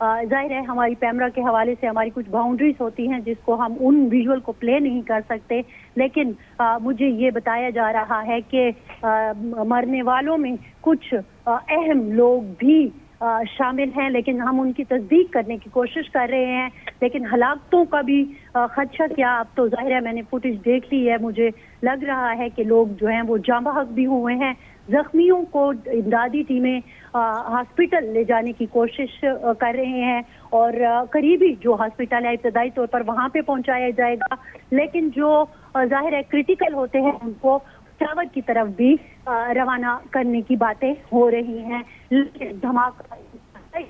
ظاہر ہے ہماری پیمرا کے حوالے سے ہماری کچھ باؤنڈریز ہوتی ہیں جس کو ہم ان ویژول کو پلے نہیں کر سکتے، لیکن مجھے یہ بتایا جا رہا ہے کہ مرنے والوں میں کچھ اہم لوگ بھی شامل ہیں، لیکن ہم ان کی تصدیق کرنے کی کوشش کر رہے ہیں۔ لیکن ہلاکتوں کا بھی خدشہ کیا، اب تو ظاہر ہے میں نے فوٹیج دیکھ لی ہے، مجھے لگ رہا ہے کہ لوگ جو ہیں وہ جاں بحق بھی ہوئے ہیں۔ زخمیوں کو امدادی ٹیمیں ہاسپٹل لے جانے کی کوشش کر رہے ہیں اور قریبی جو ہاسپٹل ہے ابتدائی طور پر وہاں پہ پہنچایا جائے گا، لیکن جو ظاہر ہے کریٹیکل ہوتے ہیں ان کو پشاور کی طرف بھی روانہ کرنے کی باتیں ہو رہی ہیں۔ لیکن دھماکہ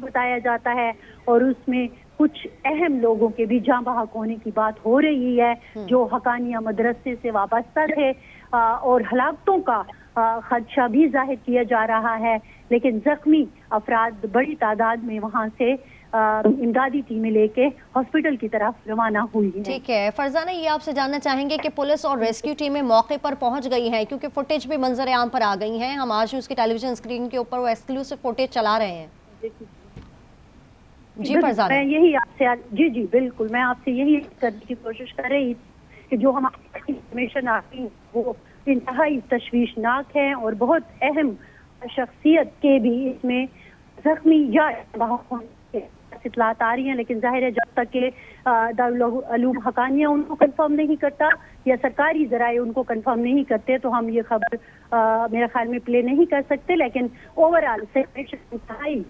بتایا جاتا ہے اور اس میں کچھ اہم لوگوں کے بھی جاں بحق ہونے کی بات ہو رہی ہے جو حقانیہ مدرسے سے وابستہ تھے، اور ہلاکتوں کا خدشہ بھی ظاہر کیا جا رہا ہے، لیکن زخمی افراد بڑی تعداد میں وہاں سے امدادی ٹیمیں لے کے ہاسپٹل کی طرف روانہ ہوئی ہیں۔ ٹھیک ہے فرزانہ، یہ آپ سے جاننا چاہیں گے کہ پولیس اور ریسکیو ٹیمیں موقع پر پہنچ گئی ہیں، کیونکہ فوٹیج بھی منظر عام پر آ گئی ہیں، ہم آج اس کی ٹیلی ویژن اسکرین کے اوپر وہ ایکسکلوسیو فوٹیج چلا رہے ہیں۔ جی فرزانہ، میں یہی آپ سے جی بالکل میں آپ سے یہی کرنے کی کوشش کر رہی کہ جو ہماری انفارمیشن آتی وہ انتہائی تشویشناک ہے اور بہت اہم شخصیت کے بھی اس میں زخمی یا اطلاعات آ رہی ہیں، لیکن ظاہر ہے جب تک کہ دارالعلوم حقانیہ ان کو کنفرم نہیں کرتا یا سرکاری ذرائع ان کو کنفرم نہیں کرتے تو ہم یہ خبر میرے خیال میں پلے نہیں کر سکتے، لیکن اوورآل سچویشن انتہائی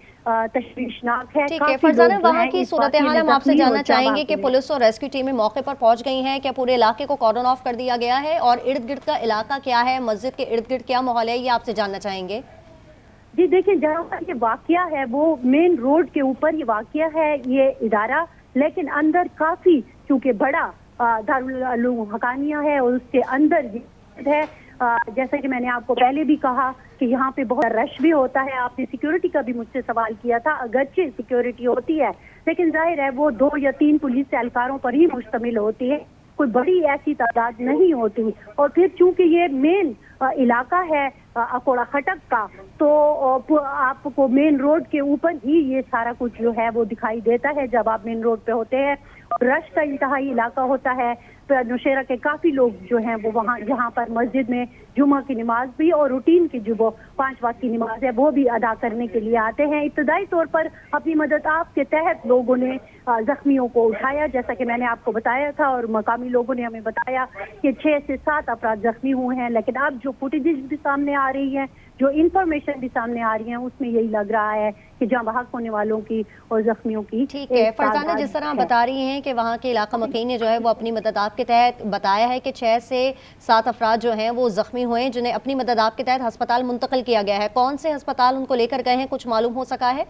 تشویشناک ہے۔ ٹھیک ہے فرزانہ، وہاں کی صورتحال ہم آپ سے جاننا چاہیں گے کہ پولیس اور ریسکیو ٹیمیں موقع پر پہنچ گئی ہیں، کیا پورے علاقے کو کارڈن آف کر دیا گیا ہے اور ارد گرد کا علاقہ کیا ہے، مسجد کے ارد گرد کیا ماحول ہے، یہ آپ سے جاننا چاہیں گے؟ جی دیکھیں، جہاں پر یہ واقعہ ہے وہ مین روڈ کے اوپر یہ واقعہ ہے یہ ادارہ، لیکن اندر کافی چونکہ بڑا دارالعلوم حقانیہ ہے اور اس کے اندر یہ ہے، جیسا کہ میں نے آپ کو پہلے بھی کہا کہ یہاں پہ بہت رش بھی ہوتا ہے۔ آپ نے سیکیورٹی کا بھی مجھ سے سوال کیا تھا، اگرچہ سیکیورٹی ہوتی ہے لیکن ظاہر ہے وہ 2 یا 3 پولیس اہلکاروں پر ہی مشتمل ہوتی ہے، کوئی بڑی ایسی تعداد نہیں ہوتی، اور پھر چونکہ یہ مین علاقہ ہے اکوڑا خٹک کا تو آپ کو مین روڈ کے اوپر ہی یہ سارا کچھ جو ہے وہ دکھائی دیتا ہے جب آپ مین روڈ پہ ہوتے ہیں، رش کا انتہائی علاقہ ہوتا ہے۔ نوشیرہ کے کافی لوگ جو ہیں وہ وہاں یہاں پر مسجد میں جمعہ کی نماز بھی اور روٹین کی جو 5 وقت کی نماز ہے وہ بھی ادا کرنے کے لیے آتے ہیں۔ ابتدائی طور پر اپنی مدد آپ کے تحت لوگوں نے زخمیوں کو اٹھایا، جیسا کہ میں نے آپ کو بتایا تھا، اور مقامی لوگوں نے ہمیں بتایا کہ 6 سے 7 افراد زخمی ہوئے ہیں، لیکن اب جو فوٹیجز بھی سامنے آ رہی ہیں، جو انفارمیشن بھی سامنے آ رہی ہیں، اس میں یہی لگ رہا ہے کہ جاں بحق ہونے والوں کی اور زخمیوں کی ٹھیک ہے فرزانہ، جس طرح بتا رہی ہیں کہ وہاں کے علاقہ مکین نے جو ہے وہ اپنی مدد آپ کے تحت بتایا ہے کہ 6 سے 7 افراد جو ہیں وہ زخمی ہوئے ہیں جنہیں اپنی مدد آپ کے تحت ہسپتال منتقل کیا گیا ہے، کون سے ہسپتال ان کو لے کر گئے ہیں، کچھ معلوم ہو سکا ہے؟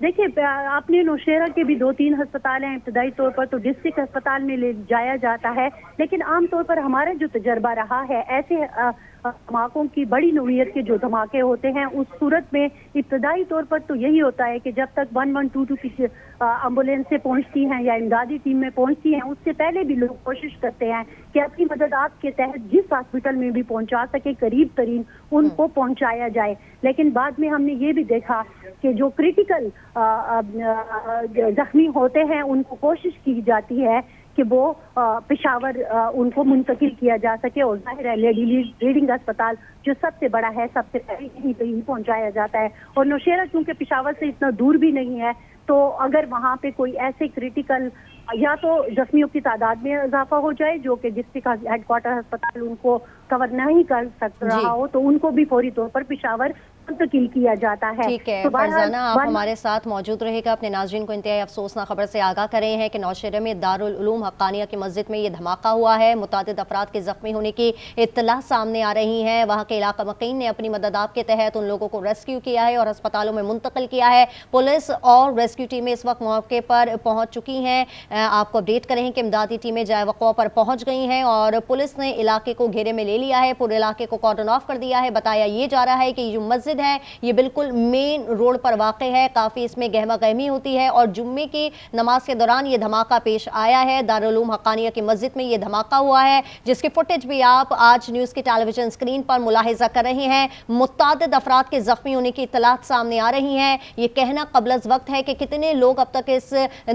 دیکھیے، اپنے نوشیرہ کے بھی 2-3 ہسپتال ہیں، ابتدائی طور پر تو ڈسٹرکٹ ہسپتال میں لے جایا جاتا ہے، لیکن عام طور پر ہمارا جو تجربہ رہا ہے ایسے دھماکوں کی بڑی نوعیت کے جو دھماکے ہوتے ہیں اس صورت میں ابتدائی طور پر تو یہی ہوتا ہے کہ جب تک 1122 کی ایمبولینس سے پہنچتی ہیں یا امدادی ٹیم میں پہنچتی ہیں، اس سے پہلے بھی لوگ کوشش کرتے ہیں کہ اپنی مدد آپ کے تحت جس ہاسپٹل میں بھی پہنچا سکے قریب ترین ان کو پہنچایا جائے، لیکن بعد میں ہم نے یہ بھی دیکھا کہ جو کریٹیکل زخمی ہوتے ہیں ان کو کوشش کی جاتی ہے کہ وہ پشاور ان کو منتقل کیا جا سکے، اور ظاہر ہے لیڈی ریڈنگ اسپتال جو سب سے بڑا ہے سب سے پہلے یہیں پہ ہی پہنچایا جاتا ہے، اور نوشیرہ چونکہ پشاور سے اتنا دور بھی نہیں ہے تو اگر وہاں پہ کوئی ایسے کریٹیکل یا تو زخمیوں کی تعداد میں اضافہ ہو جائے جو کہ ڈسٹرکٹ ہیڈ کوارٹر ہسپتال ان کو کور نہیں کر سک رہا ہو تو ان کو بھی فوری طور پر پشاور منتقل کیا جاتا ہے۔ ٹھیک ہے فرزانہ، آپ ہمارے ساتھ موجود رہے گا، اپنے ناظرین کو انتہائی افسوسناک خبر سے آگاہ کرے ہیں کہ نوشیرہ میں دارالعلوم حقانیہ کی مسجد میں یہ دھماکہ ہوا ہے، متعدد افراد کے زخمی ہونے کی اطلاع سامنے آ رہی ہیں، وہاں کے علاقہ مکین نے اپنی مدد آپ کے تحت ان لوگوں کو ریسکیو کیا ہے اور ہسپتالوں میں منتقل کیا ہے، پولیس اور ریسکیو ٹیمیں اس وقت موقع پر پہنچ چکی ہیں، آپ کو اپڈیٹ کریں کہ امدادی ٹیمیں جائے وقوع پر پہنچ گئی ہیں اور پولیس نے علاقے کو گھیرے میں لے لیا ہے، پورے علاقے کو کارڈن آف کر دیا ہے، بتایا یہ جا رہا ہے کہ یہ جو مسجد مسجد ہے یہ بالکل مین روڈ پر واقع ہے، کافی اس میں گہما گہمی ہوتی ہے اور جمعے کی نماز کے دوران یہ دھماکہ پیش آیا ہے۔ دارالعلوم حقانیہ کی مسجد میں یہ دھماکہ ہوا ہے جس کی فوٹیج بھی آپ آج نیوز کی ٹیلی ویژن اسکرین پر ملاحظہ کر رہے ہیں۔ متعدد افراد کے زخمی ہونے کی اطلاعات سامنے آ رہی ہیں۔ یہ کہنا قبل از وقت ہے کہ کتنے لوگ اب تک اس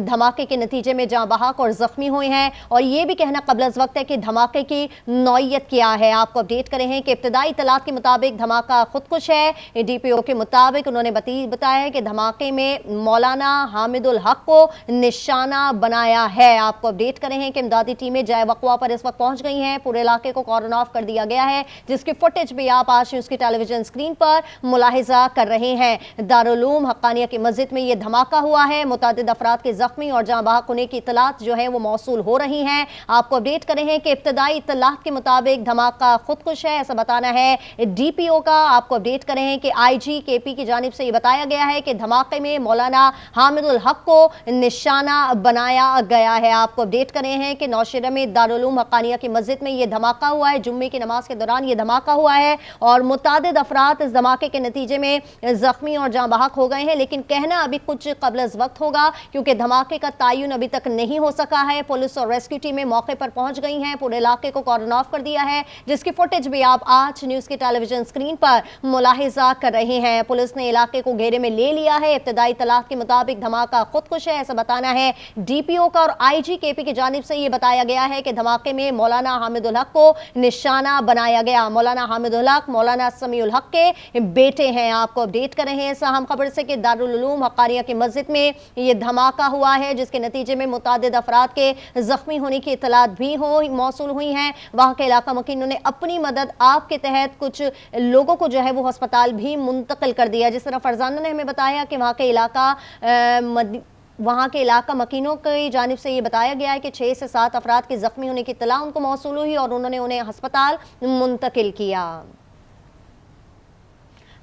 دھماکے کے نتیجے میں جاں بحق اور زخمی ہوئے ہیں، اور یہ بھی کہنا قبل از وقت ہے کہ دھماکے کی نوعیت کیا ہے۔ آپ کو اپڈیٹ کرے ہیں کہ ابتدائی اطلاعات کے مطابق دھماکہ خودکش ہے۔ ڈی پی او کے مطابق انہوں نے بتایا ہے کہ دھماکے میں مولانا حامد الحق کو نشانہ بنایا ہے۔ آپ کو اپڈیٹ کرے ہیں کہ امدادی ٹیمیں جائے وقوع پر اس وقت پہنچ گئی ہیں، پورے علاقے کو کارڈن آف کر دیا گیا ہے جس کی فوٹیج بھی آپ آج نیوز کی ٹیلی ویژن اسکرین پر ملاحظہ کر رہے ہیں۔ دارالعلوم حقانیہ کی مسجد میں یہ دھماکہ ہوا ہے، متعدد افراد کے زخمی اور جاں بحق ہونے کی اطلاعات جو ہے وہ موصول ہو رہی ہیں۔ آپ کو اپڈیٹ کرے ہیں کہ ابتدائی اطلاعات کے مطابق دھماکہ خودکش ہے ایسا بتانا ہے ڈی پی او کا۔ آپ کو اپڈیٹ کرے ہیں کہ آئی جی کے پی کی جانب سے یہ بتایا گیا ہے کہ دھماکے میں مولانا حامد الحق کو نشانہ بنایا گیا ہے۔ آپ کو اپڈیٹ کرے ہیں کہ نوشہرہ میں دارالعلوم حقانیہ کی مسجد میں یہ دھماکہ ہوا ہے، جمعے کی نماز کے دوران یہ دھماکہ ہوا ہے اور متعدد افراد اس دھماکے کے نتیجے میں زخمی اور جاں بحق ہو گئے ہیں، لیکن کہنا ابھی کچھ قبل از وقت ہوگا کیونکہ دھماکے کا تعین ابھی تک نہیں ہو سکا ہے۔ پولیس اور ریسکیو ٹیمیں موقع پر پہنچ گئی ہیں، پورے علاقے کو کارڈن آف کر دیا ہے جس کی فوٹیج بھی آپ آج نیوز کی ٹیلی ویژن اسکرین پر ملاحظہ کر رہے ہیں۔ پولیس نے علاقے کو گھیرے میں لے لیا ہے۔ ابتدائی اطلاعات کے مطابق دھماکہ خودکش ہے ایسا بتانا ہے ڈی پی او کا، اور آئی جی کے پی کی جانب سے یہ بتایا گیا ہے کہ دھماکے میں مولانا حامد الحق کو نشانہ بنایا گیا۔ مولانا حامد الحق مولانا سمیع الحق کے بیٹے ہیں۔ آپ کو اپڈیٹ کر رہے ہیں اس اہم خبر سے کہ دارالعلوم حقانیہ کی مسجد میں یہ دھماکہ ہوا ہے جس کے نتیجے میں متعدد افراد کے زخمی ہونے کی اطلاعات بھی موصول ہوئی ہیں۔ وہاں کے علاقہ مکینوں نے اپنی مدد آپ کے تحت کچھ لوگوں کو جو ہے وہ ہسپتال بھی منتقل کر دیا۔ جس طرح فرزانہ نے ہمیں بتایا کہ وہاں کے علاقہ مکینوں کی جانب سے یہ بتایا گیا ہے کہ 6 سے 7 افراد کے زخمی ہونے کی اطلاع ان کو موصول ہوئی اور انہوں نے انہیں ہسپتال منتقل کیا۔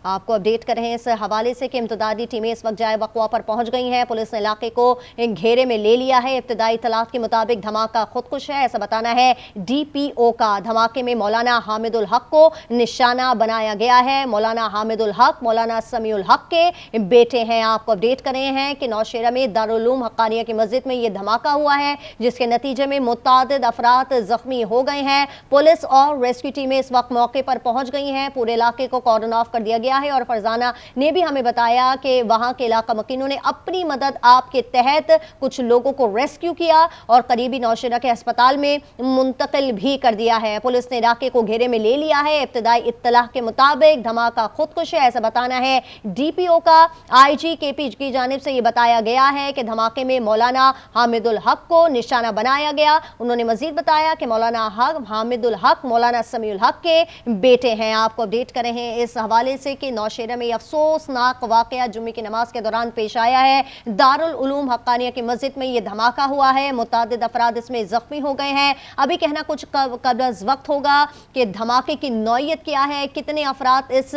آپ کو اپڈیٹ کر رہے ہیں اس حوالے سے کہ امدادی ٹیمیں اس وقت جائے وقوع پر پہنچ گئی ہیں۔ پولیس نے علاقے کو گھیرے میں لے لیا ہے۔ ابتدائی اطلاعات کے مطابق دھماکہ خودکش ہے ایسا بتانا ہے ڈی پی او کا۔ دھماکے میں مولانا حامد الحق کو نشانہ بنایا گیا ہے۔ مولانا حامد الحق مولانا سمیع الحق کے بیٹے ہیں۔ آپ کو اپڈیٹ کر رہے ہیں کہ نوشہرہ میں دارالعلوم حقانیہ کی مسجد میں یہ دھماکہ ہوا ہے جس کے نتیجے میں متعدد افراد زخمی ہو گئے ہیں۔ پولیس اور ریسکیو ٹیمیں اس وقت موقع پر پہنچ گئی ہیں، پورے علاقے کو کارڈن آف کر دیا گیا ہے، اور فرزانہ نے بھی ہمیں بتایا کہ وہاں کے علاقہ مکینوں نے اپنی مدد آپ کے تحت کچھ لوگوں کو ریسکیو کیا اور قریبی نوشہرہ کے ہسپتال میں منتقل بھی کر دیا ہے۔ پولیس نے علاقے کو گھیرے میں لے لیا ہے۔ ابتدائی اطلاع کے مطابق دھماکہ خودکش ہے ایسا بتانا ہے ڈی پی او کا۔ آئی جی کے پی کی جانب سے یہ بتایا گیا ہے کہ دھماکے میں مولانا حامد الحق کو نشانہ بنایا گیا۔ انہوں نے مزید بتایا کہ مولانا حامد الحق مولانا سمیع الحق کے بیٹے ہیں۔ آپ کو اپڈیٹ کر رہے ہیں اس حوالے سے کہ نوشہرہ میں یہ افسوسناک واقعہ جمعے کی نماز کے دوران پیش آیا ہے۔ دارالعلوم حقانیہ کی مسجد میں یہ دھماکہ ہوا ہے، متعدد افراد اس میں زخمی ہو گئے ہیں۔ ابھی کہنا کچھ قبل از وقت ہوگا کہ دھماکے کی نوعیت کیا ہے، کتنے افراد اس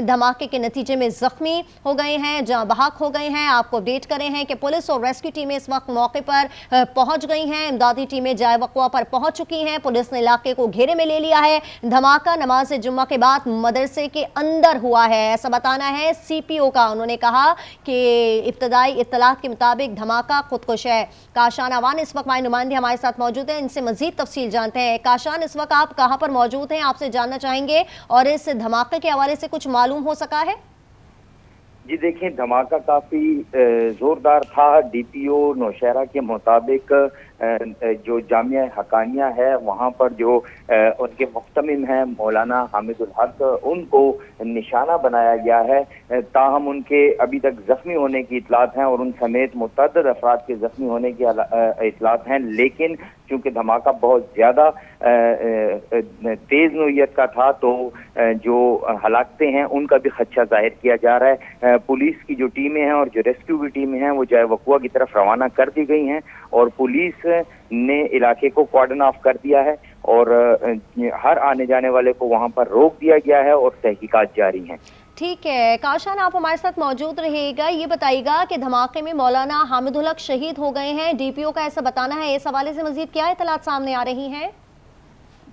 دھماکے کے نتیجے میں زخمی ہو گئے ہیں، جاں بحق ہو گئے ہیں۔ آپ کو اپڈیٹ کرے ہیں کہ پولیس اور ریسکیو ٹیمیں اس وقت موقع پر پہنچ گئی ہیں، امدادی ٹیمیں جائے وقوع پر پہنچ چکی ہیں۔ پولیس نے علاقے کو گھیرے میں لے لیا ہے۔ دھماکہ نماز جمعہ کے بعد مدرسے کے اندر ہوا ہے ایسا بتانا ہے سی پی او کا۔ انہوں نے کہا کہ ابتدائی اطلاعات کے مطابق دھماکہ خودکش ہے۔ کاشان اوان اس وقت ہمارے نمائندے ہمارے ساتھ موجود ہیں، ان سے مزید تفصیل جانتے ہیں۔ کاشان، اس وقت آپ کہاں پر موجود ہیں؟ آپ سے جاننا چاہیں گے اور اس دھماکے کے حوالے سے کچھ معلوم ہو سکا ہے؟ جی دیکھیں، دھماکہ کافی زوردار تھا۔ ڈی پی او نوشہرہ کے مطابق جو جامعہ حقانیہ ہے وہاں پر جو ان کے محتمم ہیں مولانا حامد الحق، ان کو نشانہ بنایا گیا ہے، تاہم ان کے ابھی تک زخمی ہونے کی اطلاعات ہیں اور ان سمیت متعدد افراد کے زخمی ہونے کی اطلاعات ہیں، لیکن چونکہ دھماکہ بہت زیادہ تیز نوعیت کا تھا تو جو ہلاکتیں ہیں ان کا بھی خدشہ ظاہر کیا جا رہا ہے۔ پولیس کی جو ٹیمیں ہیں اور جو ریسکیو کی ٹیمیں ہیں وہ جائے وقوع کی طرف روانہ کر دی گئی ہیں اور پولیس نے علاقے کو کارڈن آف کر دیا ہے اور ہر آنے جانے والے کو وہاں پر روک دیا گیا ہے اور تحقیقات جاری ہیں۔ ٹھیک ہے کاشان، آپ ہمارے ساتھ موجود رہے گا۔ یہ بتائیے گا کہ دھماکے میں مولانا حامد الحق شہید ہو گئے ہیں، ڈی پی او کا ایسا بتانا ہے، اس حوالے سے مزید کیا اطلاعات سامنے آ رہی ہیں؟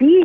20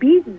20